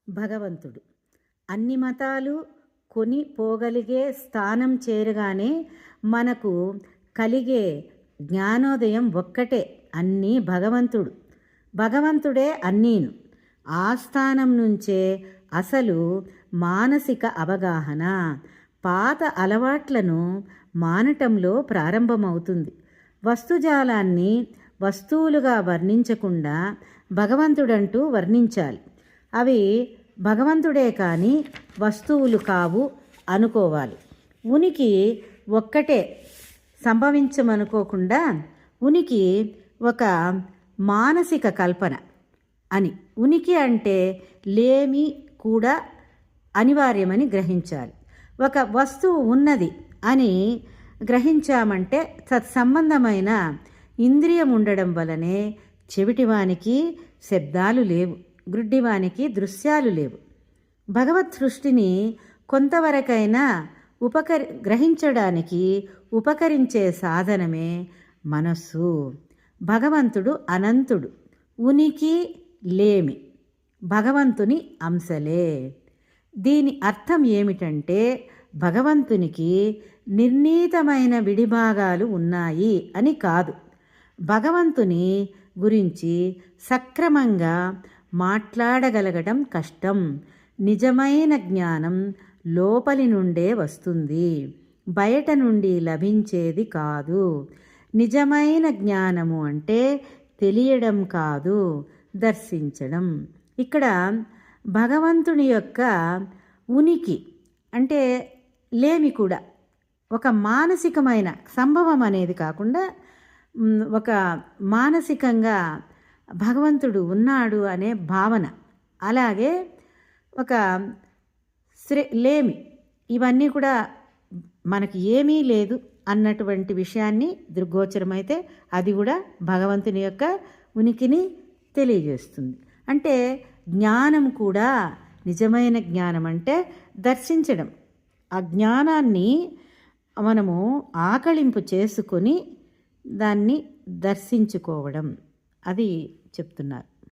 భగవంతుడు అన్ని మతాలు కొని పోగలిగే స్థానం చేరగానే మనకు కలిగే జ్ఞానోదయం ఒక్కటే, అన్నీ భగవంతుడే అన్నీను. ఆ స్థానం నుంచే అసలు మానసిక అవగాహన పాత అలవాట్లను మానటంలో ప్రారంభమవుతుంది. వస్తుజాలాన్ని వస్తువులుగా వర్ణించకుండా భగవంతుడంటూ వర్ణించాలి. అవి భగవంతుడే కానీ వస్తువులు కావు అనుకోవాలి. ఉనికి ఒక్కటే సంభవించమనుకోకుండా ఉనికి ఒక మానసిక కల్పన అని, ఉనికి అంటే లేమి కూడా అనివార్యమని గ్రహించాలి. ఒక వస్తువు ఉన్నది అని గ్రహించామంటే తత్సంబంధమైన ఇంద్రియం ఉండడం వలనే చెవిటివానికి శబ్దాలు లేవు, గ్రుడ్డివానికి దృశ్యాలు లేవు. భగవత్ సృష్టిని కొంతవరకైనా గ్రహించడానికి ఉపకరించే సాధనమే మనస్సు. భగవంతుడు అనంతుడు, ఉనికి లేమి భగవంతుని అంశలే. దీని అర్థం ఏమిటంటే భగవంతునికి నిర్ణీతమైన విడిభాగాలు ఉన్నాయి అని కాదు. భగవంతుని గురించి సక్రమంగా మాట్లాడగలగడం కష్టం. నిజమైన జ్ఞానం లోపలి నుండే వస్తుంది, బయట నుండి లభించేది కాదు. నిజమైన జ్ఞానము అంటే తెలియడం కాదు, దర్శించడం. ఇక్కడ భగవంతుని యొక్క ఉనికి అంటే లేమి కూడా ఒక మానసికమైన సంభవం అనేది కాకుండా ఒక మానసికంగా భగవంతుడు ఉన్నాడు అనే భావన, అలాగే ఒక లేమి, ఇవన్నీ కూడా మనకి ఏమీ లేదు అన్నటువంటి విషయాన్ని దృగ్గోచరమైతే అది కూడా భగవంతుని యొక్క ఉనికిని తెలియజేస్తుంది. అంటే జ్ఞానం కూడా నిజమైన జ్ఞానం అంటే దర్శించడం. ఆ జ్ఞానాన్ని మనము ఆకళింపు చేసుకొని దాన్ని దర్శించుకోవడం, అది చెప్తున్నారు.